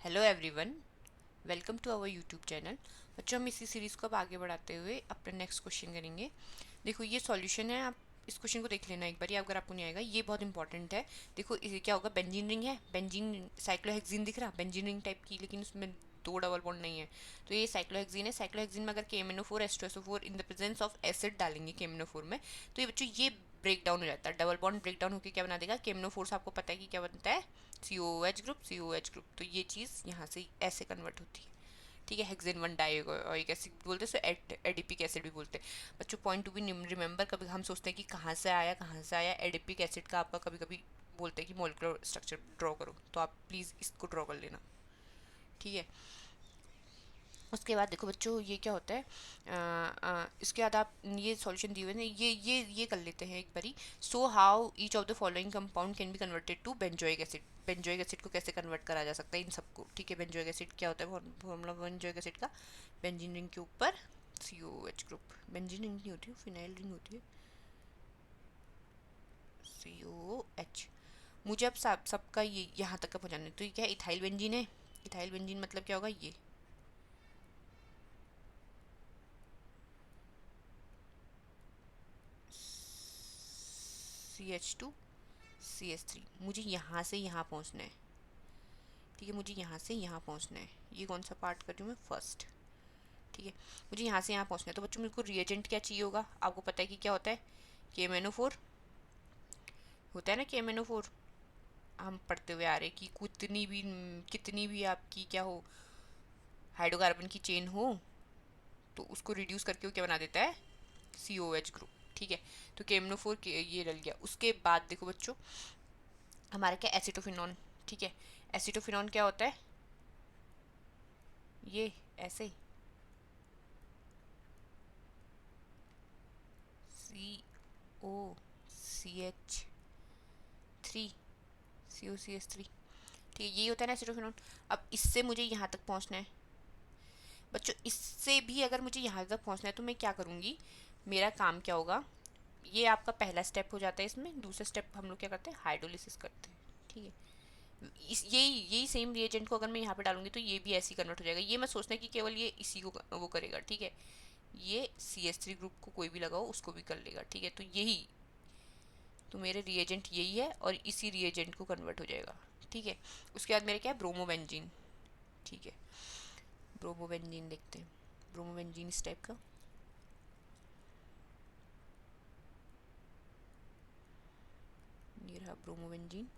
Hello everyone, welcome to our YouTube channel. बच्चों, हम इसी सीरीज़ को अब आगे बढ़ाते हुए अपना नेक्स्ट क्वेश्चन करेंगे। देखो, ये सॉल्यूशन है। आप इस क्वेश्चन को देख लेना एक बार, अगर आपको नहीं आएगा। ये बहुत इंपॉर्टेंट है। देखो, इसे क्या होगा, बेंजीन रिंग है, बेंजीन साइक्लोहेक्सीन दिख रहा, बेंजीन रिंग टाइप की, लेकिन उसमें दो डबल बॉन्ड नहीं है। तो ये साइक्लोहेक्सीन है। साइक्लोहेक्सीन में अगर KMnO4 H2SO4 in the presence of acid डालेंगे KMnO4 में, तो ये बच्चों ये ब्रेक डाउन हो जाता है। डबल बॉन्ड ब्रेक डाउन होकर क्या बना देगा, KMnO4 से आपको पता है कि क्या बनता है, COOH ग्रुप, COOH ग्रुप। तो ये चीज़ यहाँ से ऐसे कन्वर्ट होती है। ठीक है, हेक्सेन 1 डाइओइक एसिड बोलते हैं, सो एडिपिक एसिड भी बोलते हैं। बच्चों, पॉइंट टू बी रिमेंबर, कभी हम सोचते हैं कि कहाँ से आया एडिपिक एसिड का। आपका कभी कभी बोलते हैं कि मोलिकुलर स्ट्रक्चर ड्रॉ करो, तो आप प्लीज़ इसको ड्रॉ कर लेना। ठीक है। उसके बाद देखो बच्चों, ये क्या होता है, इसके बाद आप ये सॉल्यूशन दिए हुए हैं, ये कर लेते हैं एक बारी। So how each of the following compound can be converted to benzoic acid. Benzoic acid को कैसे कन्वर्ट करा जा सकता है इन सबको। ठीक है, बेंजोइक एसिड क्या होता है, फॉर्मूला बेंजोइक एसिड का, बेंजीन रिंग के ऊपर COH ग्रुप। बेंजीन रिंग नहीं होती, फिनाइल रिंग होती है, COH। मुझे अब सबका ये यहाँ तक का पहुँचाना है। तो ये क्या है, इथाइल बेंजीन है। इथाइल बेंजीन मतलब क्या होगा, ये CH2CH3। मुझे यहाँ से यहाँ पहुँचना है। ठीक है, मुझे यहाँ से यहाँ पहुँचना है। ये कौन सा पार्ट कर रही हूँ मैं, फर्स्ट। ठीक है, मुझे यहाँ से यहाँ पहुँचना है। तो बच्चों, मेरे को रिएजेंट क्या चाहिए होगा, आपको पता है कि क्या होता है, KMnO4 होता है ना। KMnO4 हम पढ़ते हुए आ रहे हैं कि कितनी भी आपकी क्या हो, हाइड्रोकार्बन की चेन हो, तो उसको रिड्यूस करके वो क्या बना देता है, COH ग्रुप। ठीक है, तो KMnO4 ये डल गया। उसके बाद देखो बच्चों, हमारा क्या, एसिटोफिनॉन। ठीक है, एसिटोफिनॉन क्या होता है, ये ऐसे COCH3, COCH3। ठीक है, यही होता है ना एसिटोफिनॉन। अब इससे मुझे यहाँ तक पहुँचना है। बच्चों, इससे भी अगर मुझे यहाँ तक पहुँचना है तो मैं क्या करूँगी, मेरा काम क्या होगा, ये आपका पहला स्टेप हो जाता है। इसमें दूसरा स्टेप हम लोग क्या करते हैं, हाइड्रोलिसिस करते हैं। ठीक है, इस यही सेम रिएजेंट को अगर मैं यहाँ पे डालूंगी तो ये भी ऐसे ही कन्वर्ट हो जाएगा। ये मैं सोचना है कि केवल ये इसी को वो करेगा। ठीक है, ये CH3 ग्रुप को कोई भी लगाओ उसको भी कर लेगा। ठीक है, तो यही तो मेरे रिएजेंट यही है और इसी रिएजेंट को कन्वर्ट हो जाएगा। ठीक है, उसके बाद मेरे क्या है, ब्रोमोबेंजीन। ठीक है, ब्रोमोबेंजीन देखते हैं। ब्रोमोबेंजीन इस टाइप का, ये रहा ब्रोमोबेंजीन।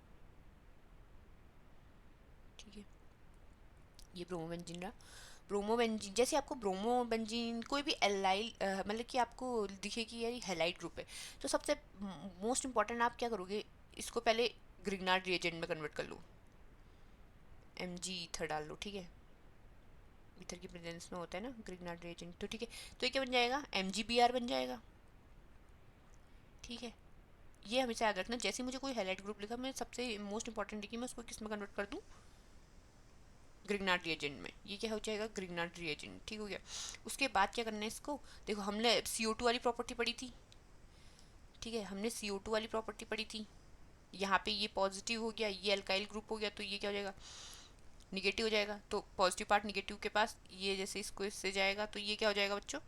ठीक है, ये ब्रोमोबेंजीन रहा। ब्रोमोबेंजीन जैसे आपको ब्रोमोबेंजीन कोई भी एल्लाइल मतलब कि आपको दिखे कि यार हेलाइट ग्रुप है, तो सबसे मोस्ट इंपॉर्टेंट आप क्या करोगे, इसको पहले ग्रिग्नार्ड रिएजेंट में कन्वर्ट कर लो, Mg ईथर डाल लो। ठीक है, ईथर की प्रेजेंस में होता है ना ग्रिग्नार्ड रिएजेंट। तो ठीक है, तो ये क्या बन जाएगा, MgBr बन जाएगा। ठीक है, ये हमेशा याद रखना, जैसे मुझे कोई हेलाइट ग्रुप लिखा, मैं सबसे मोस्ट इंपॉर्टेंट है कि मैं उसको किस में कन्वर्ट कर दूँ, ग्रिग्नार्ड रिएजेंट में। ये क्या हो जाएगा, ग्रिग्नार्ड रिएजेंट। ठीक हो गया। उसके बाद क्या करना है इसको, देखो हमने CO2 वाली प्रॉपर्टी पढ़ी थी। ठीक है, हमने CO2 वाली प्रॉपर्टी पढ़ी थी। यहाँ पे ये पॉजिटिव हो गया, ये अल्काइल ग्रुप हो गया, तो ये क्या हो जाएगा, निगेटिव हो जाएगा। तो पॉजिटिव पार्ट निगेटिव के पास, ये जैसे इसको इससे जाएगा, तो ये क्या हो जाएगा बच्चों,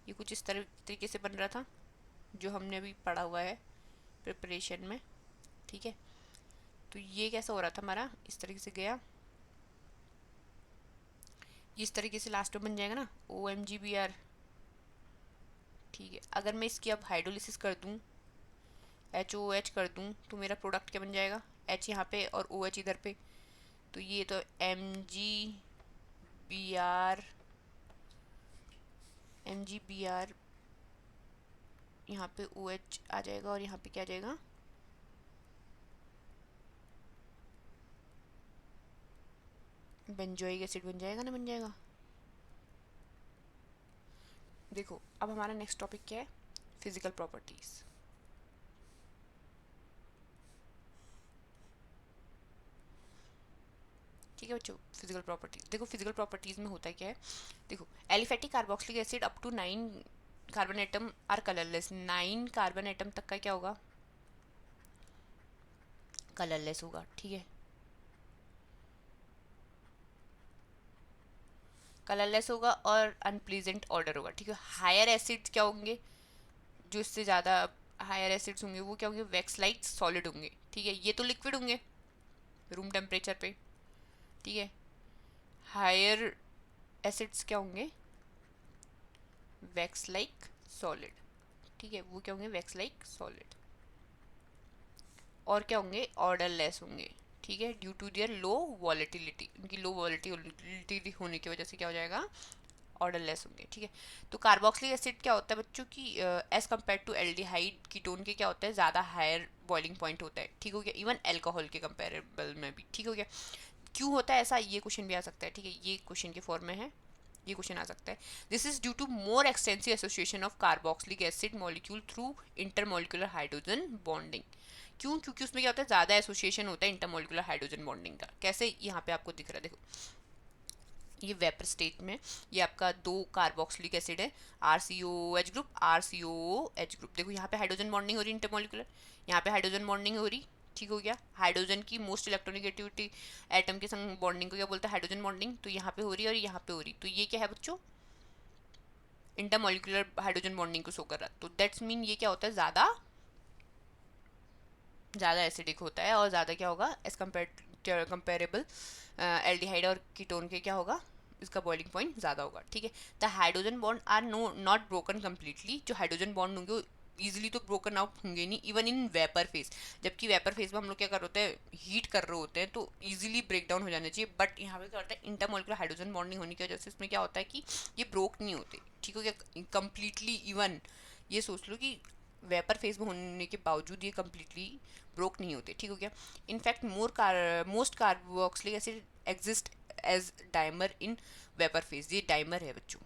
ये कुछ इस तरीके से बन रहा था जो हमने अभी पढ़ा हुआ है प्रिपरेशन में। ठीक है, तो ये कैसा हो रहा था हमारा, इस तरीके से गया, इस तरीके से लास्ट में बन जाएगा ना OMgBr। ठीक है, अगर मैं इसकी अब हाइड्रोलिसिस कर दूँ, HOH कर दूँ, तो मेरा प्रोडक्ट क्या बन जाएगा, H यहाँ पे और OH इधर पे। तो ये तो MgBr यहाँ पे OH आ जाएगा और यहाँ पे क्या आ जाएगा, बेंजोइक एसिड बन जाएगा ना, बन जाएगा। देखो, अब हमारा नेक्स्ट टॉपिक क्या है, फिजिकल प्रॉपर्टीज। ठीक है बच्चों, फिजिकल प्रॉपर्टीज देखो, फिजिकल प्रॉपर्टीज में होता है क्या है, देखो aliphatic carboxylic acid up to 9 carbon atom are colourless. 9 carbon atom तक का क्या होगा, कलरलेस होगा। ठीक है, कलरलेस होगा और अनप्लीजेंट ऑर्डर होगा, ठीक है। हायर एसिड्स क्या होंगे, जो इससे ज़्यादा हायर एसिड्स होंगे वो क्या होंगे, वैक्स लाइक सॉलिड होंगे, ठीक है। ये तो लिक्विड होंगे रूम टेम्परेचर पे, ठीक है। हायर एसिड्स क्या होंगे, वैक्स लाइक सॉलिड, ठीक है, वो क्या होंगे, वैक्स लाइक सॉलिड। और क्या होंगे, ऑर्डर लेस होंगे, ठीक है, due to their low volatility, उनकी लो वॉलेटिलिटी होने की वजह से क्या हो जाएगा, ऑर्डर लेस होंगे, ठीक है। तो कार्बोक्सिलिक एसिड क्या होता है बच्चों की, as compare to aldehyde ketone के क्या होता है, ज़्यादा हायर बॉइलिंग पॉइंट होता है, ठीक हो गया, इवन एल्कोहल के कंपेरेबल में भी, ठीक हो गया। क्यों होता है ऐसा, ये क्वेश्चन भी आ सकता है, ठीक है, ये क्वेश्चन के फॉर्म में है, ये क्वेश्चन आ सकता है। This is due to more extensive association of carboxylic acid molecule through intermolecular hydrogen bonding. क्यों, क्योंकि उसमें क्या होता है, ज़्यादा एसोसिएशन होता है इंटरमोलिकुलर हाइड्रोजन बॉन्डिंग का। कैसे, यहाँ पे आपको दिख रहा है, देखो ये वेपर स्टेट में ये आपका दो कार्बोक्सिलिक एसिड है, R C O H group, R C O H group. देखो यहाँ पे हाइड्रोजन बॉन्डिंग हो रही है इंटरमोलिकुलर, यहाँ पे हाइड्रोजन बॉन्डिंग हो रही, ठीक हो गया। हाइड्रोजन की मोस्ट इलेक्ट्रोनिगेटिविटी एटम के संग बॉन्डिंग को क्या बोलते हैं, हाइड्रोजन बॉन्डिंग। तो यहाँ पे हो रही है और यहाँ पे हो रही, तो ये क्या है बच्चों, इंटरमोलिकुलर हाइड्रोजन बॉन्डिंग को शो कर रहा है। तो दैट्स मीन ये क्या होता है, ज़्यादा ज़्यादा एसिडिक होता है और ज़्यादा क्या होगा एज कंपेरेबल एल्डिहाइड और कीटोन के क्या होगा, इसका बॉइलिंग पॉइंट ज़्यादा होगा, ठीक है। The hydrogen bond are not broken completely, जो हाइड्रोजन बॉन्ड होंगे इजीली तो ब्रोकन आउट होंगे नहीं, इवन इन वेपर फेज। जबकि वेपर फेज में हम लोग क्या कर रहे होते हैं, हीट कर रहे होते हैं, तो इजीली ब्रेक डाउन हो जाना चाहिए। बट यहाँ पे क्या होता है, इंटरमोलिकुलर हाइड्रोजन बॉन्डिंग होने की वजह से इसमें क्या होता है कि ये ब्रोक नहीं होते, ठीक हो गया, कंप्लीटली। इवन ये सोच लो कि वेपर फेज में होने के बावजूद ये कम्प्लीटली ब्रोक नहीं होते, ठीक हो गया। In fact most carboxylic acid exist as dimer in vapour phase, ये डाइमर है बच्चों,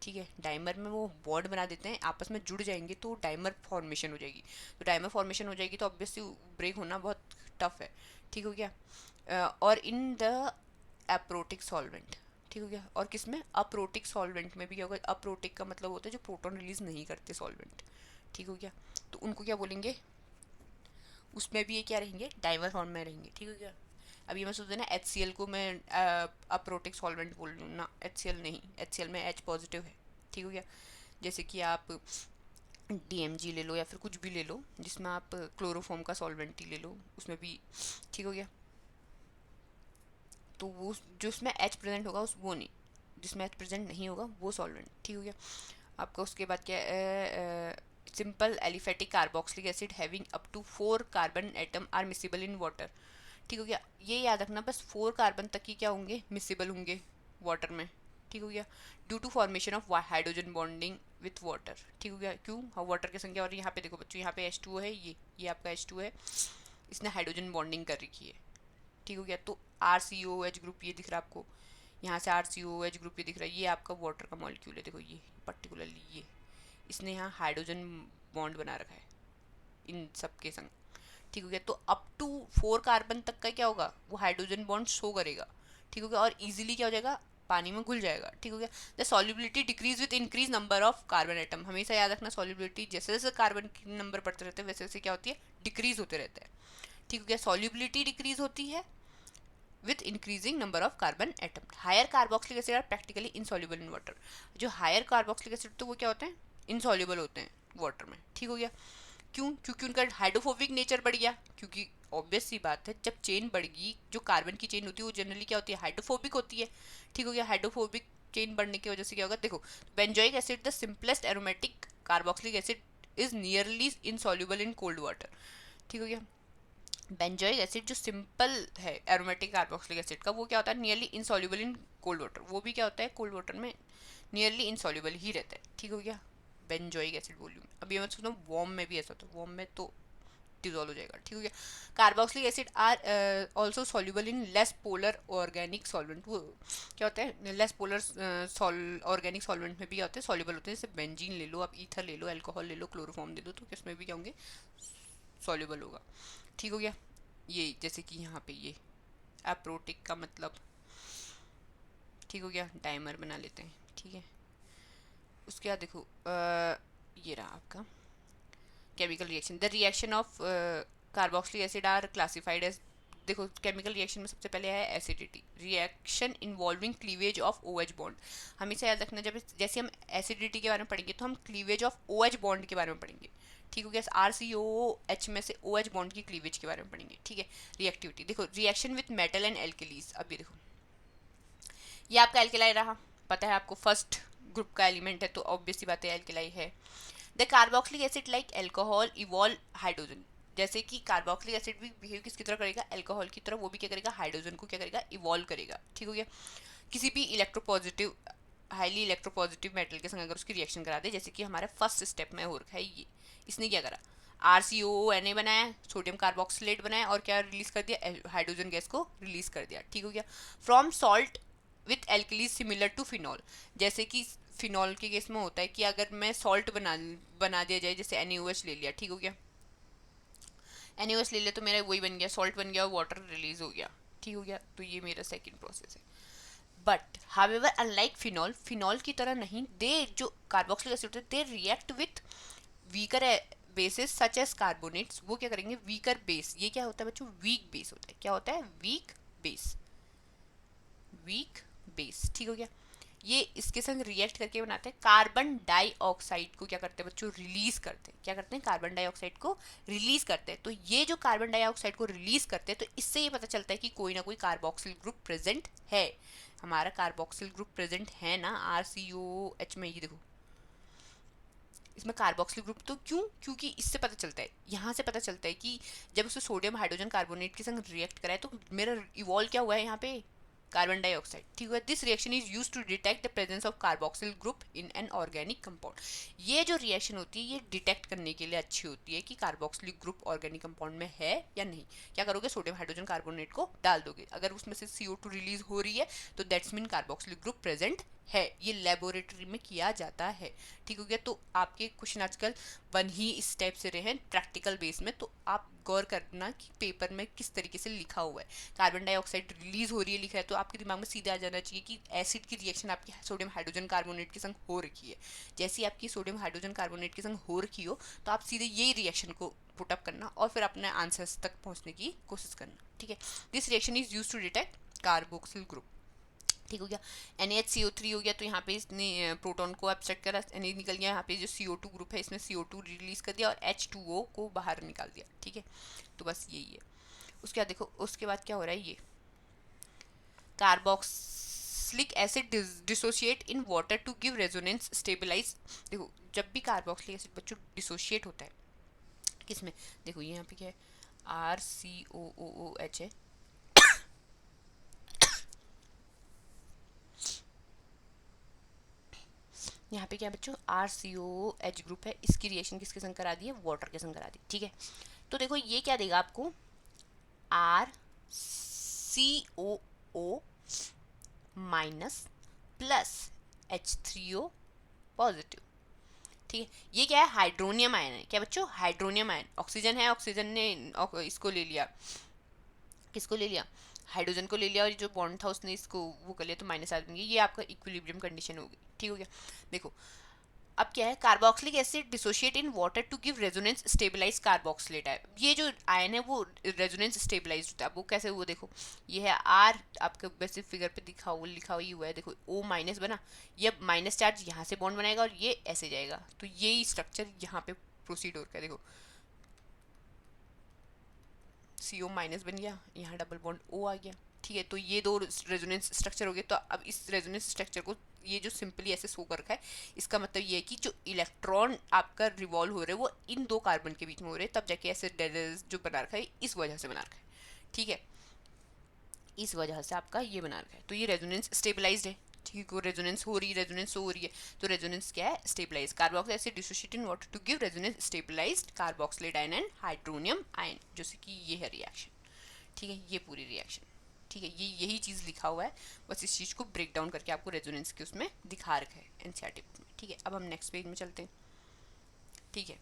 ठीक है। डाइमर में वो बॉन्ड बना देते हैं, आपस में जुड़ जाएंगे तो डाइमर फॉर्मेशन हो जाएगी। तो डाइमर फॉर्मेशन हो जाएगी तो ऑब्वियसली ब्रेक होना बहुत टफ है, ठीक हो गया। और इन द अप्रोटिक सॉल्वेंट, ठीक हो गया। और किस में, अप्रोटिक सॉल्वेंट में भी क्या होगा, अप्रोटिक का मतलब होता है जो प्रोटॉन रिलीज नहीं करते सॉल्वेंट, ठीक हो गया। तो उनको क्या बोलेंगे, उसमें भी ये क्या रहेंगे, डाइमर फॉर्म में रहेंगे, ठीक हो गया। अब ये मैं सोचते ना एच सी एल को मैं अप्रोटिक सॉल्वेंट बोल लूँ ना, एच सी एल नहीं, एच सी एल में एच पॉजिटिव है, ठीक हो गया। जैसे कि आप डी एम जी ले लो या फिर कुछ भी ले लो जिसमें आप क्लोरोफॉर्म का सॉल्वेंट ही ले लो, उसमें भी ठीक हो गया। तो वो जो उसमें एच प्रेजेंट होगा उस वो नहीं, जिसमें एच प्रेजेंट नहीं होगा वो सॉल्वेंट, ठीक हो गया। आपका उसके बाद क्या है, simple aliphatic carboxylic acid having up to 4 carbon atom are miscible in water, ठीक हो गया। ये याद रखना, बस 4 कार्बन तक ही क्या होंगे, मिसिबल होंगे वाटर में, ठीक हो गया। Due to formation of hydrogen bonding with water, ठीक हो गया। क्यों, हाँ वाटर की संख्या, और यहाँ पे देखो बच्चों, यहाँ पे H2O है, ये आपका H2 है, इसने हाइड्रोजन बॉन्डिंग कर रखी है, ठीक हो गया। तो R C O H group ये दिख रहा है आपको, यहाँ से R C O H group ये दिख रहा है, ये आपका वाटर का मॉलिक्यूल है, देखो ये पर्टिकुलरली ये, इसने यहाँ हाइड्रोजन बॉन्ड बना रखा है इन सब के संग, ठीक हो गया। तो अप टू 4 कार्बन तक का क्या होगा, वो हाइड्रोजन बॉन्ड शो करेगा, ठीक हो गया। और इजीली क्या हो जाएगा, पानी में घुल जाएगा, ठीक हो गया। The solubility decrease with increase number of carbon atom, हमेशा याद रखना सॉल्युबिलिटी जैसे जैसे कार्बन के नंबर बढ़ते रहते हैं वैसे वैसे क्या होती है, डिक्रीज होते रहता है, ठीक हो गया। सॉल्युबिलिटी डिक्रीज होती है with increasing number of carbon atom. Higher carboxylic acid are practically insoluble in water. जो higher carboxylic acid तो वो क्या होते हैं, insoluble होते हैं वाटर में, ठीक हो गया। क्यों, क्योंकि उनका हाइड्रोफोबिक नेचर बढ़ गया, क्योंकि ऑब्वियस सी बात है जब चेन बढ़ेगी, जो कार्बन की चेन होती है वो जनरली क्या होती है, हाइड्रोफोबिक होती है, ठीक हो गया। हाइड्रोफोबिक चेन बढ़ने की वजह से क्या होगा, देखो benzoic acid the simplest aromatic carboxylic acid is nearly insoluble in cold water, ठीक हो गया। बेंजोइक एसिड जो सिंपल है एरोमेटिक कार्बोक्सिलिक एसिड का, वो क्या होता है, nearly insoluble in cold water, वो भी क्या होता है कोल्ड वाटर में नियरली इनसॉल्युबल ही रहता है, ठीक हो गया। बेंजोइक एसिड वॉल्यूम, अब ये मैं सोचता हूँ वॉर्म में भी ऐसा होता है, वॉर्म में तो डिजोल्व हो जाएगा, ठीक हो गया। Carboxylic acid are also soluble in less polar organic solvent, वो क्या होता है, लेस पोलर ऑर्गेनिक सॉल्वेंट में भी होते हैं, सॉल्युबल होते हैं, जैसे बेंजीन ले लो आप, ईथर ले लो, अल्कोहल ले लो, क्लोरोफॉर्म ले लो, तो किसमें भी क्या होंगे, सॉल्युबल होगा, ठीक हो गया। ये जैसे कि यहाँ पे ये अप्रोटिक का मतलब, ठीक हो गया, डाइमर बना लेते हैं, ठीक है। उसके बाद देखो ये रहा आपका chemical reaction, the reaction of carboxylic acid are classified as देखो केमिकल रिएक्शन में सबसे पहले है acidity, reaction involving cleavage of OH bond. हमेशा याद रखना, जब जैसे हम एसिडिटी के बारे में पढ़ेंगे तो हम क्लीवेज ऑफ OH बॉन्ड के बारे में पढ़ेंगे, ठीक हो गया। RCOOH में से OH बॉन्ड की क्लीवेज के बारे में पढ़ेंगे, ठीक है। रिएक्टिविटी देखो, reaction with metal and alkalis. अब ये देखो, ये आपका एल्केलाई रहा, पता है आपको फर्स्ट ग्रुप का एलिमेंट है तो ऑब्वियसली बात है एल्केलाई है। The carboxylic acid like alcohol evolve hydrogen, जैसे कि कार्बोक्सिलिक एसिड भी बिहेव किसकी तरह करेगा, एल्कोहल की तरह, वो भी क्या करेगा, हाइड्रोजन को क्या करेगा, इवॉल्व करेगा, ठीक हो गया। किसी भी इलेक्ट्रोपॉजिटिव, हाईली इलेक्ट्रोपॉजिटिव मेटल के संग अगर उसकी रिएक्शन करा दे, जैसे कि हमारा फर्स्ट स्टेप में हो रखा है ये, इसने क्या करा, RCOONA बनाया, सोडियम कार्बोक्सिलेट बनाया और क्या रिलीज कर दिया, हाइड्रोजन गैस को रिलीज कर दिया, ठीक हो गया। From salt with alkalis similar to phenol, जैसे कि फिनॉल के केस में होता है कि अगर मैं सॉल्ट बना दिया जाए, जैसे NaOH ले लिया, ठीक हो गया, NaOH ले लिया तो मेरा वही बन गया, सॉल्ट बन गया और वाटर रिलीज हो गया, ठीक हो गया। तो ये मेरा सेकंड प्रोसेस है। But however unlike phenol, phenol की तरह नहीं, दे जो कार्बोक्सिलिक एसिड होते हैं they react with weaker bases such as carbonates, वो क्या करेंगे, वीकर बेस। ये क्या होता है बच्चों, वीक बेस होता है। क्या होता है, वीक बेस, वीक बेस, ठीक हो गया। ये इसके संग रिएक्ट करके बनाते हैं कार्बन डाइऑक्साइड को, क्या करते हैं बच्चों, रिलीज करते हैं। क्या करते हैं, कार्बन डाइऑक्साइड को रिलीज करते हैं। तो ये जो कार्बन डाइऑक्साइड को रिलीज करते हैं, तो इससे ये पता चलता है कि कोई ना कोई कार्बोक्सिल ग्रुप प्रेजेंट है। हमारा कार्बोक्सिल ग्रुप प्रेजेंट है ना RCOH में, ये देखो इसमें कार्बोक्सिल ग्रुप। तो क्यों, क्योंकि इससे पता चलता है, यहाँ से पता चलता है कि जब उसने सोडियम हाइड्रोजन कार्बोनेट के संग रिएक्ट करा है तो मेरा इवॉल्व क्या हुआ है यहाँ पे, कार्बन डाइऑक्साइड, ठीक है। This reaction is use to detect the presence of carboxyl group in an organic compound. ये जो रिएक्शन होती है ये डिटेक्ट करने के लिए अच्छी होती है कि कार्बोक्सिलिक ग्रुप ऑर्गेनिक कंपाउंड में है या नहीं। क्या करोगे, सोडियम हाइड्रोजन कार्बोनेट को डाल दोगे, अगर उसमें से CO2 रिलीज हो रही है तो that's mean carboxylic group present है। ये लेबोरेटरी में किया जाता है, ठीक हो गया। तो आपके क्वेश्चन आजकल बन ही इस टाइप से रहे हैं प्रैक्टिकल बेस में, तो आप गौर करना कि पेपर में किस तरीके से लिखा हुआ है। कार्बन डाइऑक्साइड रिलीज हो रही है लिखा है तो आपके दिमाग में सीधे आ जाना चाहिए कि एसिड की रिएक्शन आपकी सोडियम हाइड्रोजन कार्बोनेट के संग हो रखी है। जैसे आपकी सोडियम हाइड्रोजन कार्बोनेट के संग हो रखी हो तो आप सीधे यही रिएक्शन को पुटअप करना और फिर अपने आंसर्स तक पहुंचने की कोशिश करना, ठीक है। This reaction is use to detect carboxyl group, ठीक हो गया। NaHCO3 हो गया, तो यहाँ पे इसने प्रोटॉन को एब्स्ट्रैक्ट करा, Na निकल गया, यहाँ पे जो CO2 ग्रुप है इसमें CO2 रिलीज कर दिया और H2O को बाहर निकाल दिया, ठीक है। तो बस यही है। उसके बाद देखो, उसके बाद क्या हो रहा है, ये carboxylic acid dissociate in water to give resonance stabilise. देखो जब भी कार्बोक्सिलिक एसिड बच्चों डिसोशिएट होता है किसमें, देखो ये यहाँ पे क्या है, RCOOH है, यहाँ पे क्या बच्चों, RCOH ग्रुप है, इसकी रिएक्शन किसके संग करा दी है, वाटर के संग करा दी, ठीक है। तो देखो ये क्या देगा आपको, RCOO minus plus H3O positive, ठीक है। ये क्या है, हाइड्रोनियम आयन है, क्या बच्चों, हाइड्रोनियम आयन। ऑक्सीजन है, ऑक्सीजन ने इसको ले लिया, किसको ले लिया, हाइड्रोजन को ले लिया, और जो बॉन्ड था उसने इसको वो कर लिया, तो माइनस आ जाएंगे। ये आपका इक्विलिब्रियम कंडीशन होगी, ठीक हो गया। देखो अब क्या है, carboxylic acid dissociate in water to give resonance stabilise carboxylate है। ये जो आयन है वो रेजोनेंस स्टेबलाइज होता है। वो कैसे हुआ, देखो ये है R, आपके वैसे फिगर पे लिखा हुआ है, देखो O माइनस बना, ये माइनस चार्ज यहाँ से बॉन्ड बनाएगा और ये ऐसे जाएगा, तो यही स्ट्रक्चर यहाँ पे प्रोसीड हो रहा है। देखो CO माइनस बन गया, यहाँ डबल बॉन्ड O आ गया, ठीक है। तो ये दो रेजोनेंस स्ट्रक्चर हो गए। तो अब इस रेजोनेंस स्ट्रक्चर को ये जो सिंपली ऐसे शो कर रखा है, इसका मतलब ये है कि जो इलेक्ट्रॉन आपका रिवॉल्व हो रहे हैं वो इन दो कार्बन के बीच में हो रहे हैं, तब जाके ऐसे जो बना रखा है इस वजह से बना रखा है, ठीक है। इस वजह से आपका ये बना रखा है, तो ये रेजोनेंस स्टेबलाइज्ड है, ठीक है। रेजोनेंस हो रही है, रेजोनेंस हो रही है, तो रेजोनेंस क्या है, stabilise. Carboxylic acid dissociate in water to give resonance stabilised carboxylate ion and hydronium ion, जैसे कि ये है रिएक्शन, ठीक है। ये पूरी रिएक्शन, ठीक है, ये यही चीज़ लिखा हुआ है, बस इस चीज़ को ब्रेक डाउन करके आपको रेजोनेंस के उसमें दिखा रखा है एनसीईआरटी बुक में, ठीक है। अब हम नेक्स्ट पेज में चलते हैं, ठीक है।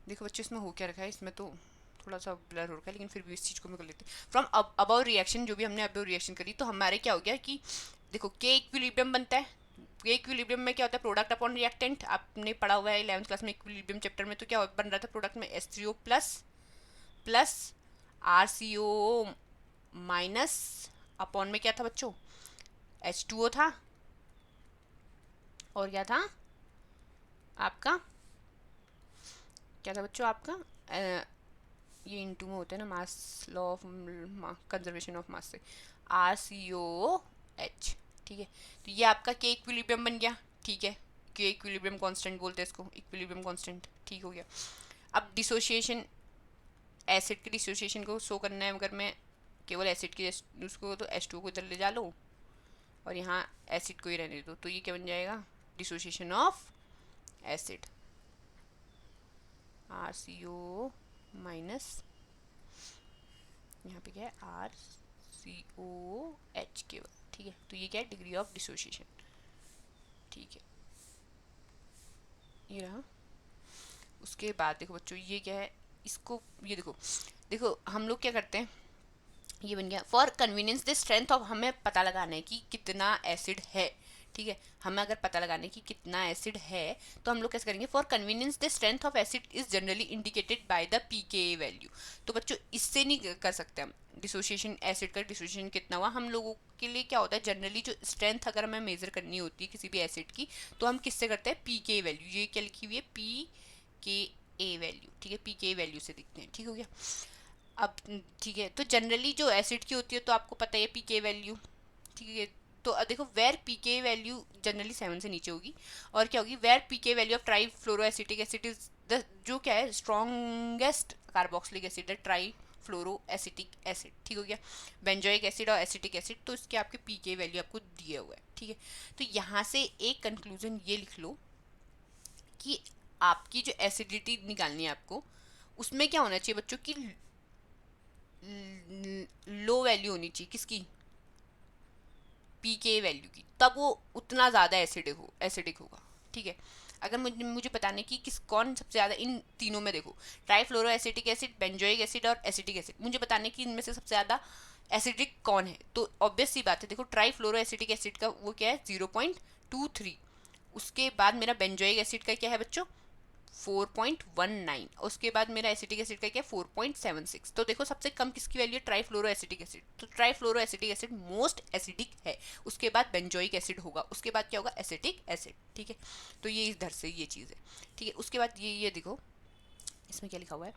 देखो बच्चों इसमें हो क्या रखा है, इसमें तो थोड़ा सा ब्लर हो रखा है, लेकिन फिर भी इस चीज़ को मैं कर लेते हैं। फ्रॉम अबाउ रिएक्शन, जो भी हमने अबाउ रिएक्शन करी, तो हमारे क्या हो गया कि देखो के इक्विलिब्रियम बनता है, के इक्विलिब्रियम में क्या होता है, प्रोडक्ट अपॉन रिएक्टेंट, आपने पढ़ा हुआ है 11th क्लास में इक्विलिब्रियम चैप्टर में। तो क्या बन रहा था प्रोडक्ट में, H3O plus plus RCO minus upon में क्या था बच्चों, H2O था, और क्या था आपका, क्या था बच्चों आपका, ये इनटू में होते हैं ना, मास law of conservation of mass से, RCOH। ठीक है, तो ये आपका के इक्विलिब्रियम बन गया। ठीक है, के इक्विलिब्रियम कांस्टेंट बोलते हैं इसको, इक्विलिब्रियम कांस्टेंट। ठीक हो गया। अब डिसोसिएशन, एसिड के डिसोसिएशन को शो करना है अगर मैं केवल एसिड की उसको, तो H2O को इधर ले जा लो और यहाँ एसिड को ही रहने दो, तो ये क्या बन जाएगा, dissociation of acid, RCO minus यहाँ पे क्या है RCOH केवल। ठीक है, तो ये क्या है, डिग्री ऑफ डिसोसिएशन। ठीक है, ये रहा। उसके बाद देखो बच्चों, ये क्या है, इसको ये देखो, देखो हम लोग क्या करते हैं, ये बन गया for convenience the strength of, हमें पता लगाना है कि कितना एसिड है। ठीक है, हमें अगर पता लगाना है कि कितना एसिड है, तो हम लोग कैसे करेंगे, for convenience the strength of acid is generally indicated by the pKa value. तो बच्चों इससे नहीं कर सकते हम डिसोसिएशन, एसिड का डिसोसिएशन कितना हुआ। हम लोगों के लिए क्या होता है, जनरली जो स्ट्रेंथ अगर हमें मेजर करनी होती है किसी भी एसिड की, तो हम किससे करते हैं, pKa वैल्यू। ये क्या लिखी हुई है, pKa वैल्यू। ठीक है, pKa वैल्यू से दिखते हैं। ठीक हो गया। अब ठीक है, तो जनरली जो एसिड की होती है तो आपको पता है पीके वैल्यू। ठीक है, तो देखो वेर पीके वैल्यू जनरली 7 से नीचे होगी, और क्या होगी, where pK value of trifluoroacetic acid is the, जो क्या है, स्ट्रॉन्गेस्ट कार्बोक्सिलिक एसिड है, ट्राई फ्लोरो एसिटिक एसिड। ठीक हो गया, बेंजोइक एसिड और एसिटिक एसिड, तो इसके आपके पीके वैल्यू आपको दिया हुआ है। ठीक है, तो यहाँ से एक कंक्लूजन ये लिख लो कि आपकी जो एसिडिटी निकालनी है आपको, उसमें क्या होना चाहिए बच्चों की, लो वैल्यू होनी चाहिए किसकी, पीके वैल्यू की, तब वो उतना ज़्यादा एसिडिक होगा। ठीक है, अगर मुझे बताने की किस कौन सबसे ज़्यादा इन तीनों में, देखो trifluoro acetic acid, benzoic acid और एसिटिक एसिड, मुझे बताने की इनमें से सबसे ज़्यादा एसिडिक कौन है, तो ऑब्वियस सी बात है, देखो ट्राईफ्लोरो एसिटिक एसिड का वो क्या है, 0.23। उसके बाद मेरा बेंजोइक एसिड का क्या है बच्चों, 4.19। उसके बाद मेरा एसिटिक एसिड का क्या, 4.76। तो देखो सबसे कम किसकी वैल्यू है, ट्राईफ्लोरो एसिटिक एसिड। तो trifluoro acetic acid most acidic है। उसके बाद बेंजोइक एसिड होगा, उसके बाद क्या होगा, एसिटिक एसिड। ठीक है, तो ये इधर से ये चीज़ है। ठीक है, उसके बाद ये देखो इसमें क्या लिखा हुआ है,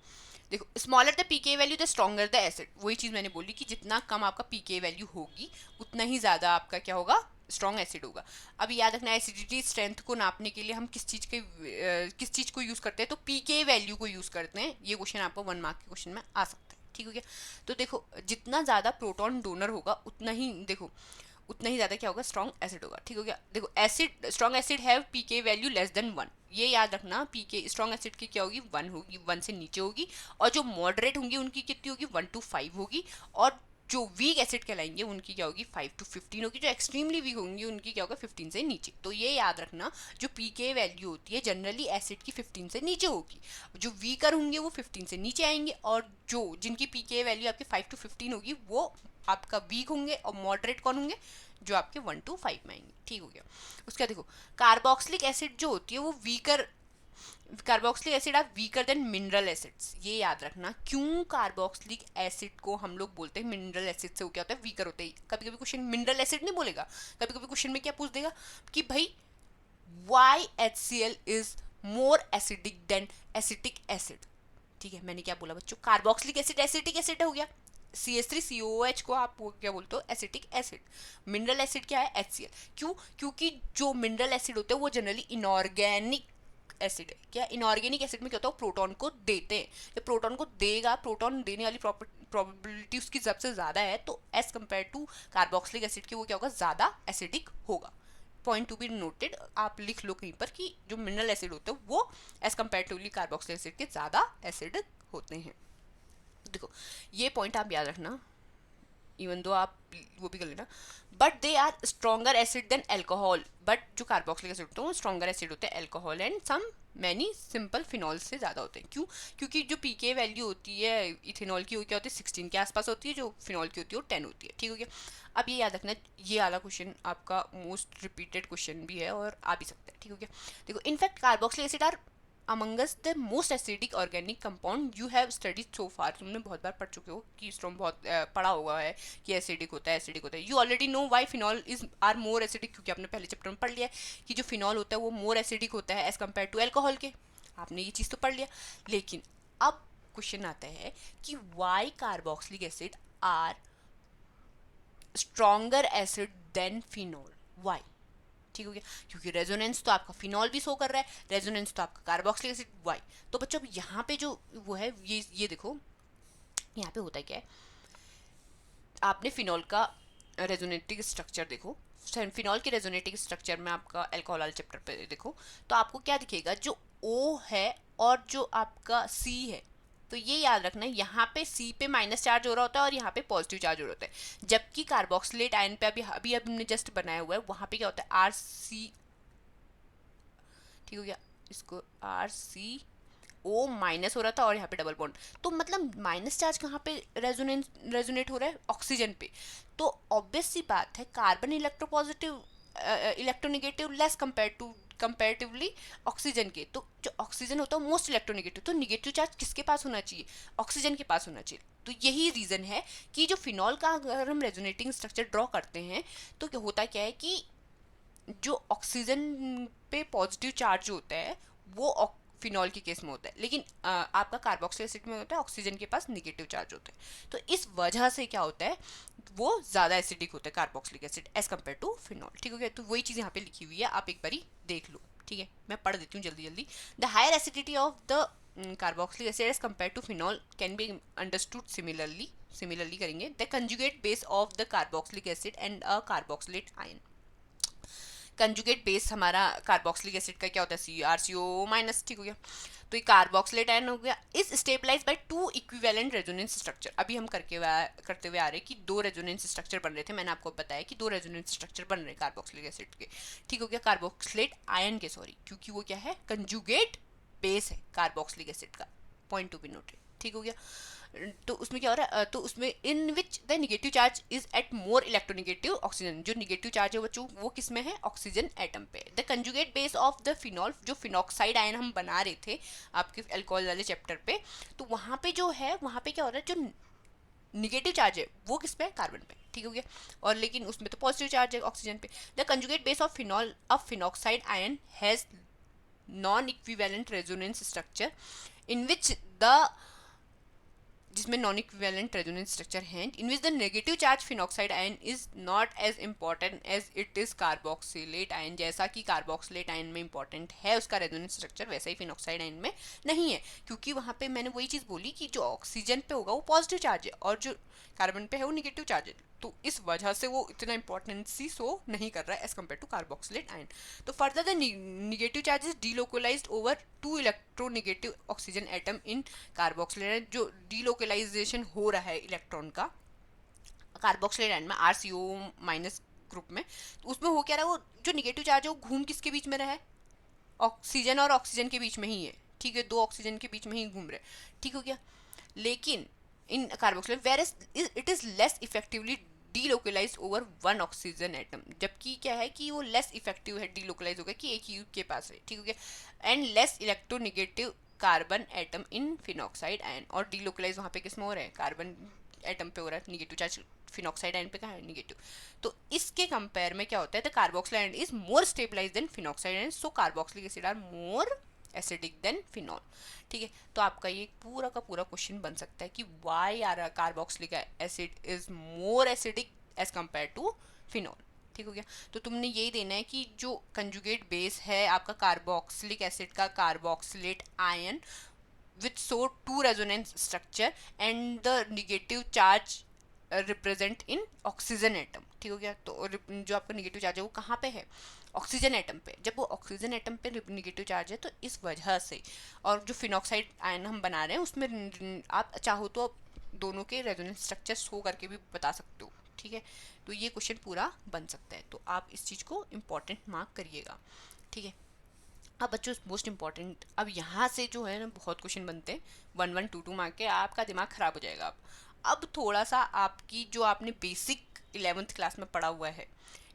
देखो smaller the pK value the stronger the acid. वही चीज़ मैंने बोली कि जितना कम आपका पीके वैल्यू होगी, उतना ही ज़्यादा आपका क्या होगा, स्ट्रॉन्ग एसिड होगा। अब याद रखना, एसिडिटी स्ट्रेंथ को नापने के लिए हम किस चीज़ को यूज़ करते हैं, तो पीके वैल्यू को यूज़ करते हैं। ये क्वेश्चन आपको 1 मार्क के क्वेश्चन में आ सकता है। ठीक हो गया, तो देखो जितना ज़्यादा प्रोटॉन डोनर होगा, उतना ही देखो उतना ही ज़्यादा क्या होगा, स्ट्रॉन्ग एसिड होगा। ठीक हो गया, देखो acid, strong acid have pK value less than 1। ये याद रखना, पीके स्ट्रॉन्ग एसिड की क्या होगी, 1 होगी, 1 से नीचे होगी। और जो मॉडरेट होंगी उनकी कितनी होगी, 1 to 5 होगी। और जो वीक एसिड कहलाएंगे उनकी क्या होगी, 5 to 15 होगी। जो एक्सट्रीमली वीक होंगी उनकी क्या होगा, 15 से नीचे। तो ये याद रखना, जो पीके वैल्यू होती है जनरली एसिड की 15 से नीचे होगी। जो वीकर होंगे वो 15 से नीचे आएंगे, और जो जिनकी पीके वैल्यू आपकी 5 to 15 होगी वो आपका वीक होंगे। और मॉडरेट कौन होंगे, जो आपके 1 to 5 में आएंगे। ठीक हो गया, उसका देखो कार्बोक्सिलिक एसिड जो होती है वो weaker, carboxylic acid are weaker than mineral acids. ये याद रखना, क्यों कार्बोक्सिलिक एसिड को हम लोग बोलते हैं मिनरल एसिड से, वो क्या होता है, वीकर होते हैं। कभी कभी क्वेश्चन मिनरल एसिड नहीं बोलेगा, कभी कभी क्वेश्चन में क्या पूछ देगा कि भाई why HCl is more acidic than acetic acid. ठीक है, मैंने क्या बोला बच्चों, कार्बोक्सिलिक एसिड एसिटिक एसिड हो गया, CH3COOH को आप क्या बोलते हो, एसिटिक एसिड। मिनरल एसिड क्या है, HCl। क्यों, क्योंकि जो मिनरल एसिड होते हैं वो जनरली इनऑर्गेनिक एसिड है। क्या इनऑर्गेनिक एसिड में क्या होता है, प्रोटॉन को देते हैं। जब प्रोटॉन को देगा, प्रोटॉन देने वाली प्रोबेबिलिटी उसकी सबसे ज़्यादा है, तो as compare to carboxylic acid की वो क्या होगा, ज़्यादा एसिडिक होगा। पॉइंट टू बी नोटेड, आप लिख लो कहीं पर कि जो मिनरल एसिड होते हैं वो एज कम्पेरेटिवली कार्बोक्सिलिक एसिड के ज़्यादा एसिडिक होते हैं। देखो ये पॉइंट आप याद रखना, इवन दो आप वो भी कर लेना, but they are stronger acid than alcohol. But जो कार्बोक्सिलिक एसिड होते हैं वो स्ट्रॉन्गर एसिड होते हैं alcohol and some many simple phenol से ज़्यादा होते हैं। क्यों? क्योंकि जो पीके वैल्यू होती है इथेनॉल की वो क्या होती है 16 के आसपास होती है, जो फिनॉल की होती है वो 10 होती है। ठीक हो गया। अब ये याद रखना, ये वाला क्वेश्चन आपका मोस्ट रिपीटेड क्वेश्चन भी है और आ भी सकता है। ठीक हो गया। देखो, in fact carboxylic acid are amongst the most acidic organic compound you have studied so far। तुमने बहुत बार पढ़ चुके हो कि स्ट्रॉन्ग बहुत पढ़ा हुआ है कि एसिडिक होता है, एसिडिक होता है। You already know why phenol is are more acidic, क्योंकि आपने पहले चैप्टर में पढ़ लिया है कि जो फिनॉल होता है वो मोर एसिडिक होता है एज कम्पेयर टू एल्कोहल के। आपने ये चीज़ तो पढ़ लिया। लेकिन अब क्वेश्चन आता है कि why carboxylic acid are stronger acid than phenol, why? ठीक हो गया। क्योंकि रेजोनेंस तो आपका फिनॉल भी शो कर रहा है, रेजोनेंस तो आपका कार्बोक्सिलिक एसिड, वाई। तो बच्चों अब यहाँ पे जो वो है ये देखो, यहाँ पे होता क्या है, आपने फिनॉल का रेजोनेटिक स्ट्रक्चर देखो, फिनॉल के रेजोनेटिक स्ट्रक्चर में आपका अल्कोहल वाले चैप्टर पे देखो, तो आपको क्या दिखेगा, जो ओ है और जो आपका सी है, तो ये याद रखना यहाँ पे सी पे माइनस चार्ज हो रहा होता है और यहाँ पे पॉजिटिव चार्ज हो रहा होता है। जबकि कार्बोक्सिलेट आयन पे अभी अभी हमने जस्ट बनाया हुआ है, वहाँ पे क्या होता है आर सी। ठीक हो गया। इसको आर सी ओ माइनस हो रहा था और यहाँ पे डबल बॉन्ड, तो मतलब माइनस चार्ज कहाँ पे रेजोनेट हो रहा है, ऑक्सीजन पे। तो ऑब्वियस सी बात है carbon electropositive electronegative less comparatively oxygen के। तो जो ऑक्सीजन होता है मोस्ट इलेक्ट्रोनेगेटिव, तो निगेटिव चार्ज किसके पास होना चाहिए, ऑक्सीजन के पास होना चाहिए। तो यही रीजन है कि जो फिनॉल का अगर हम रेजोनेटिंग स्ट्रक्चर ड्रॉ करते हैं तो क्या होता क्या है कि जो ऑक्सीजन पे पॉजिटिव चार्ज होता है वो फिनॉल के केस में होता है, लेकिन आपका कार्बोक्सिलिक एसिड में होता है ऑक्सीजन के पास निगेटिव चार्ज होता है। तो इस वजह से क्या होता है, वो ज़्यादा एसिडिक होता है carboxylic acid as compare to phenol. ठीक हो गया। तो वही चीज़ यहाँ पे लिखी हुई है, आप एक बारी देख लो। ठीक है, मैं पढ़ देती हूँ जल्दी जल्दी। The higher acidity of the carboxylic acid as compare to phenol can be understood similarly करेंगे the conjugate base of the carboxylic acid and a carboxylate ion. Conjugate base हमारा कार्बोक्सिलिक एसिड का क्या होता है, C R C O minus. ठीक हो गया। तो ये कार्बोक्सिलेट आयन हो गया, is stabilize by two equivalent resonance structure. अभी हम करते हुए आ रहे कि दो रेजोनेंस स्ट्रक्चर बन रहे थे, मैंने आपको बताया कि दो रेजोनेंस स्ट्रक्चर बन रहे कार्बोक्सिलिक एसिड के। ठीक हो गया। कार्बोक्सिलेट आयन के, सॉरी, क्योंकि वो क्या है, कंजुगेट बेस है कार्बोक्सिलिक एसिड का, पॉइंट टू बी नोटेड। ठीक हो गया। तो उसमें क्या हो रहा है, तो उसमें in which the negative charge is at more electronegative oxygen. जो निगेटिव चार्ज है बच्चों वो किस में है, ऑक्सीजन एटम पे। The conjugate base of the phenol, जो फिनॉक्साइड आयन हम बना रहे थे आपके अल्कोहल वाले चैप्टर पे, तो वहाँ पे जो है, वहाँ पे क्या हो रहा है, जो निगेटिव चार्ज है वो किस पे है, कार्बन पे। ठीक हो गया। और लेकिन उसमें तो पॉजिटिव चार्ज है ऑक्सीजन पे। The conjugate base of phenol of phenoxide ion has non equivalent resonance structure in which the, जिसमें नॉन इक्विवेलेंट रेजोनेंस स्ट्रक्चर है, in which the negative charge phenoxide ion is not as important as it is carboxylate ion. जैसा कि carboxylate ion में important है उसका resonance structure, वैसा ही phenoxide ion में नहीं है। क्योंकि वहाँ पे मैंने वही चीज़ बोली कि जो ऑक्सीजन पे होगा वो पॉजिटिव चार्ज है और जो कार्बन पे है वो निगेटिव चार्ज है, तो इस वजह से वो इतना इंपॉर्टेंसी शो नहीं कर रहा है as compare to carboxylate ion. तो further the negative charge is delocalized over two electronegative oxygen atom in carboxylate. जो डीलोकलाइजेशन हो रहा है इलेक्ट्रॉन का कार्बोक्सिलेट आयन में R C O minus group में, तो उसमें हो क्या रहा है, वो जो निगेटिव चार्ज है वो घूम किसके बीच में रहा है, ऑक्सीजन और ऑक्सीजन के बीच में ही है। ठीक है, दो ऑक्सीजन के बीच में ही घूम रहे। ठीक हो गया। लेकिन in carboxylate where it is less effectively delocalize over one oxygen atom, जबकि क्या है कि वो लेस इफेक्टिव है, डीलोकलाइज होगा कि एक ही के पास है। ठीक हो गया। And less electronegative carbon atom in phenoxide ion, और डीलोकलाइज वहाँ पे किस में हो रहा है, कार्बन एटम पे हो रहा है, निगेटिव चार्ज फिनॉक्साइड आयन पे कहाँ है, निगेटिव। तो इसके कंपेयर में क्या होता है, the carboxyl ion is more stabilize than phenoxide ion, so carboxylic acid are more acidic than phenol. ठीक है, तो आपका ये पूरा का पूरा क्वेश्चन बन सकता है कि why are carboxylic acid is more acidic as compare to phenol. ठीक हो गया। तो तुमने यही देना है कि जो कंजुगेट बेस है आपका कार्बोक्सिलिक एसिड का, carboxylate ion which show two resonance structure and the negative charge represent in oxygen atom. ठीक हो गया। तो जो आपका निगेटिव चार्ज है वो कहाँ पे है, ऑक्सीजन एटम पे। जब वो ऑक्सीजन एटम पे निगेटिव चार्ज है तो इस वजह से, और जो फिनॉक्साइड आयन हम बना रहे हैं उसमें आप चाहो तो दोनों के रेजोनेंस स्ट्रक्चर शो करके भी बता सकते हो, ठीक है। तो ये क्वेश्चन पूरा बन सकता है, तो आप इस चीज़ को इम्पोर्टेंट मार्क करिएगा, ठीक है। अब बच्चों मोस्ट इंपॉर्टेंट, अब यहाँ से जो है ना बहुत क्वेश्चन बनते हैं 1 1 2 2 मार्क के, आपका दिमाग खराब हो जाएगा। अब थोड़ा सा आपकी जो आपने बेसिक 11th क्लास में पढ़ा हुआ है,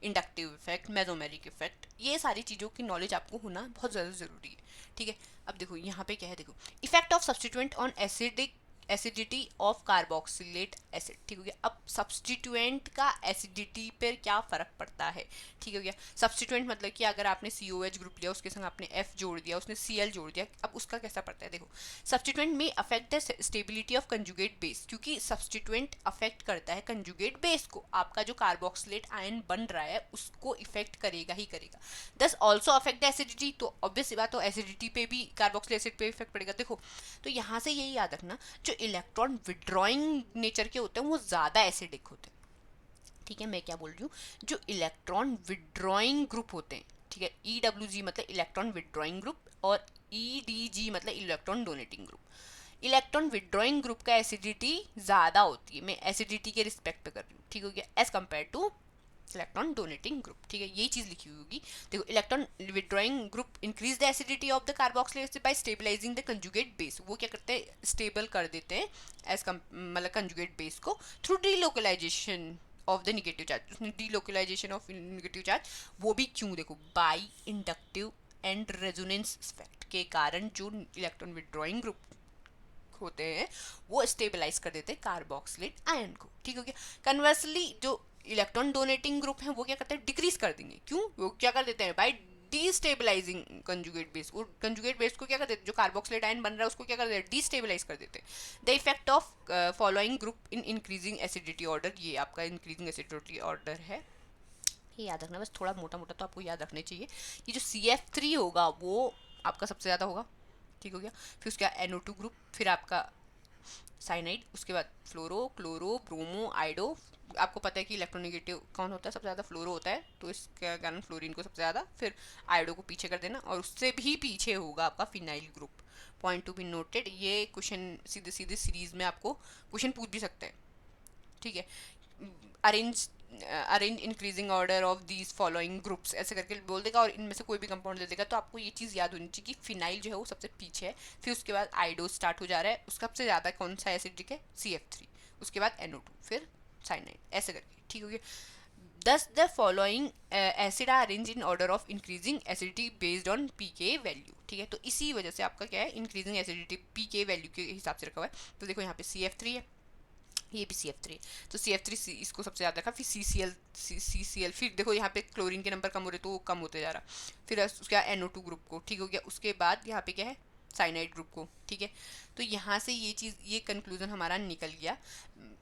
इंडक्टिव इफेक्ट, मेसोमेरिक इफेक्ट, ये सारी चीज़ों की नॉलेज आपको होना बहुत ज़्यादा ज़रूरी है, ठीक है। अब देखो यहाँ पे क्या है, देखो effect of substituent on acidic acidity of carboxylate acid, ठीक हो गया। अब सब्सटीट्यूएंट का एसिडिटी पर क्या फ़र्क पड़ता है, ठीक हो गया। सब्सटीट्यूएंट मतलब कि अगर आपने COH ग्रुप लिया, उसके संग आपने F जोड़ दिया, उसने Cl जोड़ दिया, अब उसका कैसा पड़ता है, देखो सब्सटीट्यूएंट में affect the stability of conjugate base, क्योंकि सब्सटीट्यूएंट अफेक्ट करता है कंजुगेट बेस को, आपका जो कार्बोक्सिलेट आयन बन रहा है उसको इफेक्ट करेगा ही करेगा। दस ऑल्सो अफेक्ट द एसिडिटी, तो ऑब्वियस बात, तो एसिडिटी पे भी कार्बोक्सिलिक एसिड पे इफेक्ट पड़ेगा। देखो तो यहाँ से यही याद रखना, जो इलेक्ट्रॉन विड्रॉइंग नेचर के होते हैं वो ज़्यादा एसिडिक होते हैं, ठीक है। मैं क्या बोल रही हूँ, जो इलेक्ट्रॉन विड्रॉइंग ग्रुप होते हैं, ठीक है, EWG मतलब इलेक्ट्रॉन विड्रॉइंग ग्रुप, और EDG मतलब electron donating group. Electron withdrawing group का एसिडिटी ज़्यादा होती है, मैं एसिडिटी के रिस्पेक्ट पे कर रही हूँ, ठीक हो गया, as compare to electron donating group, ठीक है। यही चीज़ लिखी हुई होगी, देखो electron withdrawing group increase the acidity of the carboxylic acid by stabilizing the conjugate base, वो क्या करते हैं, स्टेबल कर देते हैं एज मतलब कंजुगेट बेस को through delocalization of the negative charge. उसने डीलोकलाइजेशन ऑफ निगेटिव चार्ज, वो भी क्यों, देखो by inductive and resonance effect के कारण जो इलेक्ट्रॉन विड्रॉइंग ग्रुप होते हैं वो स्टेबलाइज कर देते हैं कार्बोक्सिलेट आयन को, ठीक हो गया। कन्वर्सली जो इलेक्ट्रॉन डोनेटिंग ग्रुप है वो क्या करते हैं, डिक्रीज कर देंगे, क्यों, वो क्या कर देते हैं, बाय डीस्टेबलाइजिंग कंजुगेट बेस, वो कंजुगेट बेस को क्या कर देते हैं, जो कार्बोक्सिलेट आयन बन रहा है उसको क्या कर देते हैं, डीस्टेबलाइज कर देते हैं। The effect of following group in increasing acidity order, ये आपका इंक्रीजिंग एसिडिटी ऑर्डर है, ये याद रखना, बस थोड़ा मोटा मोटा तो आपको याद रखने चाहिए। ये जो CF3 होगा वो आपका सबसे ज़्यादा होगा, ठीक हो गया। फिर उसके बाद NO2 ग्रुप, फिर आपका साइनाइड, उसके बाद फ्लोरो, क्लोरो, ब्रोमो, आइडो। आपको पता है कि इलेक्ट्रोनेगेटिव कौन होता है, सबसे ज़्यादा फ्लोरो होता है, तो इसके कारण फ्लोरीन को सबसे ज़्यादा, फिर आइडो को पीछे कर देना, और उससे भी पीछे होगा आपका phenyl group. Point to be noted, ये क्वेश्चन सीधे सीधे सीरीज में आपको क्वेश्चन पूछ भी सकते हैं, ठीक है। Arrange arrange increasing order of these following groups, ऐसे करके बोल देगा और इनमें से कोई भी कंपाउंड दे देगा, तो आपको ये चीज़ याद होनी चाहिए कि फिनाइल जो है वो सबसे पीछे है, फिर उसके बाद आइडो स्टार्ट हो जा रहा है, उसका सबसे ज़्यादा कौन सा एसिडिक है, CF3, उसके बाद NO2, फिर साइनाइड, ऐसे करके, ठीक हो गया। Thus the following acid are arranged in order of increasing acidity based on pK value, ठीक है। तो इसी वजह से आपका क्या है, इंक्रीजिंग एसिडिटी pK वैल्यू के हिसाब से रखा हुआ है। तो देखो यहाँ पे CF3 है, ये भी CF3, तो CF3 इसको सबसे ज़्यादा रखा, फिर CCl, फिर देखो यहाँ पे क्लोरीन के नंबर कम हो रहे तो वो कम होते जा रहा, फिर उसके बाद NO2 ग्रुप को, ठीक हो गया। उसके बाद यहाँ पे क्या है, साइनाइड ग्रुप को, ठीक है। तो यहाँ से ये चीज़, ये कंक्लूजन हमारा निकल गया।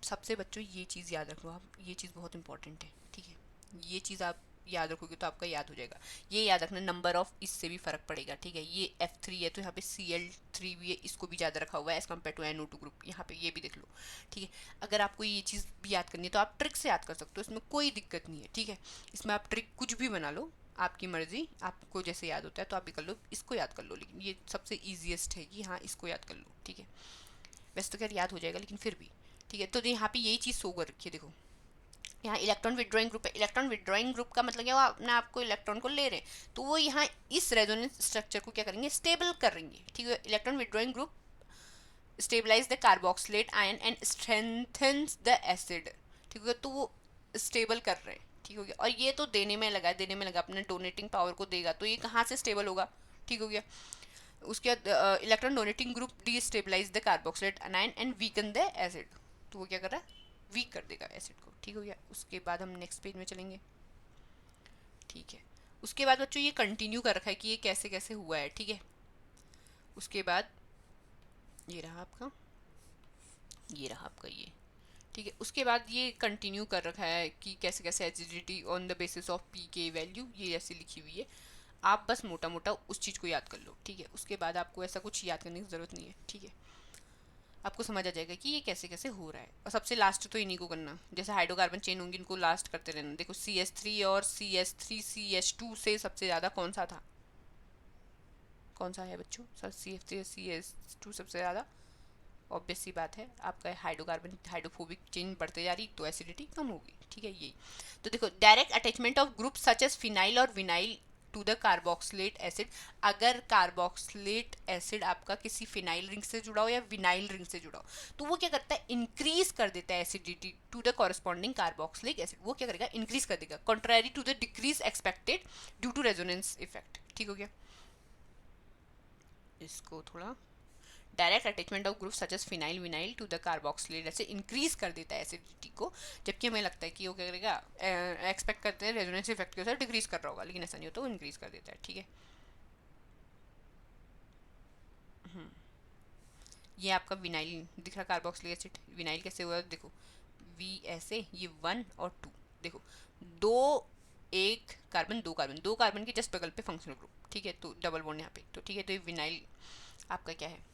सबसे बच्चों ये चीज़ याद रखो आप, ये चीज़ बहुत इंपॉर्टेंट है, ठीक है। ये चीज़ आप याद रखोगे तो आपका याद हो जाएगा। ये याद रखना, नंबर ऑफ इससे भी फर्क पड़ेगा, ठीक है। ये F3 है तो यहाँ पे Cl3 भी है, इसको भी ज़्यादा रखा हुआ है as compare to NO2 group, यहाँ पे ये भी देख लो, ठीक है। अगर आपको ये चीज़ भी याद करनी है तो आप ट्रिक से याद कर सकते हो, इसमें कोई दिक्कत नहीं है, ठीक है। इसमें आप ट्रिक कुछ भी बना लो, आपकी मर्जी, आपको जैसे याद होता है तो आप भी कर लो, इसको याद कर लो, लेकिन ये सबसे ईजिएस्ट है कि हाँ इसको याद कर लो, ठीक है। वैसे तो खैर याद हो जाएगा लेकिन फिर भी, ठीक है। तो यहाँ पे यही चीज़ शो कर रखी है, देखो यहाँ इलेक्ट्रॉन विड्रॉइंग ग्रुप है, इलेक्ट्रॉन विड्रॉइंग ग्रुप का मतलब क्या, वो अपने आपको इलेक्ट्रॉन को ले रहे हैं, तो वो यहाँ इस रेजोनेंस स्ट्रक्चर को क्या करेंगे, स्टेबल करेंगे, ठीक है। Electron withdrawing group stabilize the carboxylate ion and strengthens the acid, ठीक है। तो वो स्टेबल कर रहे हैं, ठीक हो गया। और ये तो देने में लगा, देने में लगा, अपने डोनेटिंग पावर को देगा, तो ये कहाँ से स्टेबल होगा, ठीक हो गया। उसके बाद electron donating group destabilise the carboxylate ion and weaken the acid, तो वो क्या कर रहा है, वीक कर देगा एसिड को, ठीक हो गया। उसके बाद हम नेक्स्ट पेज में चलेंगे, ठीक है। उसके बाद बच्चों ये कंटिन्यू कर रखा है कि ये कैसे कैसे हुआ है, ठीक है। उसके बाद ये रहा आपका, ये रहा आपका ये, ठीक है। उसके बाद ये कंटिन्यू कर रखा है कि कैसे कैसे acidity on the basis of pK value, ये ऐसे लिखी हुई है। आप बस मोटा मोटा उस चीज़ को याद कर लो, ठीक है। उसके बाद आपको ऐसा कुछ याद करने की ज़रूरत नहीं है, ठीक है। आपको समझ आ जाएगा कि ये कैसे कैसे हो रहा है। और सबसे लास्ट तो इन्हीं को करना, जैसे हाइड्रोकार्बन चेन होंगी इनको लास्ट करते रहना। देखो CH3 और CH3 CH2 से सबसे ज़्यादा कौन सा था, कौन सा है बच्चों, सर CH3 CH2 सबसे ज़्यादा ऑब्वियस सी बात है, आपका हाइड्रोकार्बन हाइड्रोफोबिक चेन बढ़ते जा रही तो एसिडिटी कम होगी, ठीक है यही। तो देखो direct attachment of group such as phenyl और vinyl to the carboxylate acid, अगर कार्बोक्सिलेट एसिड आपका किसी फिनाइल रिंग से जुड़ा हो या विनाइल रिंग से जुड़ा हो तो वो क्या करता है, इंक्रीज कर देता है acidity to the corresponding carboxylic acid, वो क्या करेगा, इंक्रीज कर देगा, contrary to the decrease expected due to resonance effect. ठीक हो गया, इसको थोड़ा, direct attachment of group such as phenyl vinyl to the carboxylate ऐसे इंक्रीज कर देता है एसिडिटी को, जबकि हमें लगता है कि वो क्या करेगा, एक्सपेक्ट करते हैं रेजोनेंस इफेक्ट के साथ डिक्रीज कर रहा होगा, लेकिन ऐसा नहीं होता, वो इंक्रीज कर देता है। ठीक है, ये आपका विनाइल दिख रहा, कार्बोक्सिलिक एसिड विनाइल कैसे हुआ, देखो वी ऐसे, ये 1 और 2, देखो दो, एक कार्बन, दो कार्बन के जस्ट बगल पे फंक्शनल ग्रुप, ठीक है, तो डबल बॉन्ड यहाँ पे, तो ठीक है, तो ये विनाइल आपका क्या है,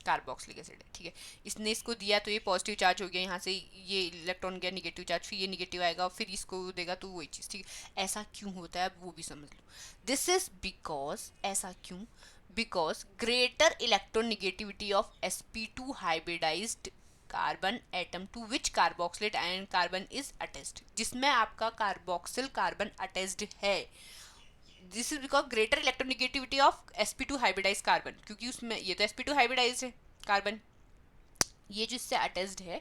कार्बोक्सिलिक एसिड है। ठीक है, इसने इसको दिया तो ये पॉजिटिव चार्ज हो गया, यहाँ से ये इलेक्ट्रॉन गया निगेटिव चार्ज, फिर ये निगेटिव आएगा और फिर इसको देगा, तो वही चीज़। ठीक है, ऐसा क्यों होता है अब वो भी समझ लो। दिस इज बिकॉज, ऐसा क्यों, because greater electronegativity of sp2 hybridized carbon atom to which carboxylate ion carbon is attached, जिसमें आपका कार्बोक्सिल कार्बन अटैच्ड है, this is because greater electronegativity of sp2 hybridize carbon, क्योंकि उसमें ये तो sp2 हाइब्रिडाइज है कार्बन, ये जो इससे अटैच्ड है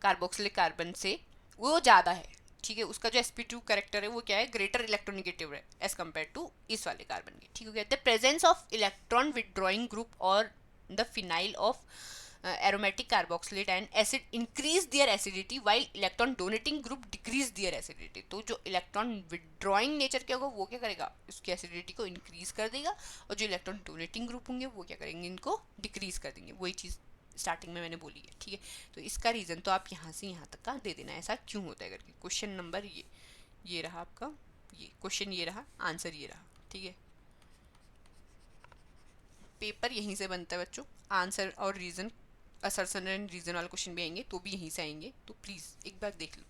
कार्बोक्सिलिक कार्बन से वो ज़्यादा है। ठीक है, उसका जो sp2 करेक्टर है वो क्या है, ग्रेटर इलेक्ट्रोनिगेटिव है एज कम्पेयर टू इस वाले कार्बन के। ठीक हो गया, the presence of electron withdrawing group और the phenyl of aromatic carboxylate and acid increase their acidity while electron donating group decrease their acidity, तो जो इलेक्ट्रॉन विड्रॉइंग नेचर के होगा वो क्या करेगा, उसकी एसिडिटी को इंक्रीज कर देगा, और जो इलेक्ट्रॉन डोनेटिंग ग्रुप होंगे वो क्या करेंगे, इनको डिक्रीज कर देंगे, वही चीज़ स्टार्टिंग में मैंने बोली है। ठीक है, तो इसका रीज़न तो आप यहाँ से यहाँ तक का दे देना, ऐसा क्यों होता है करके। क्वेश्चन नंबर ये रहा आपका, ये क्वेश्चन ये रहा, आंसर ये रहा। ठीक है, पेपर यहीं से बनता है बच्चों, आंसर और रीज़न, असर्शन एंड रीज़न वाले क्वेश्चन भी आएंगे तो भी यहीं से आएंगे, तो प्लीज़ एक बार देख लो।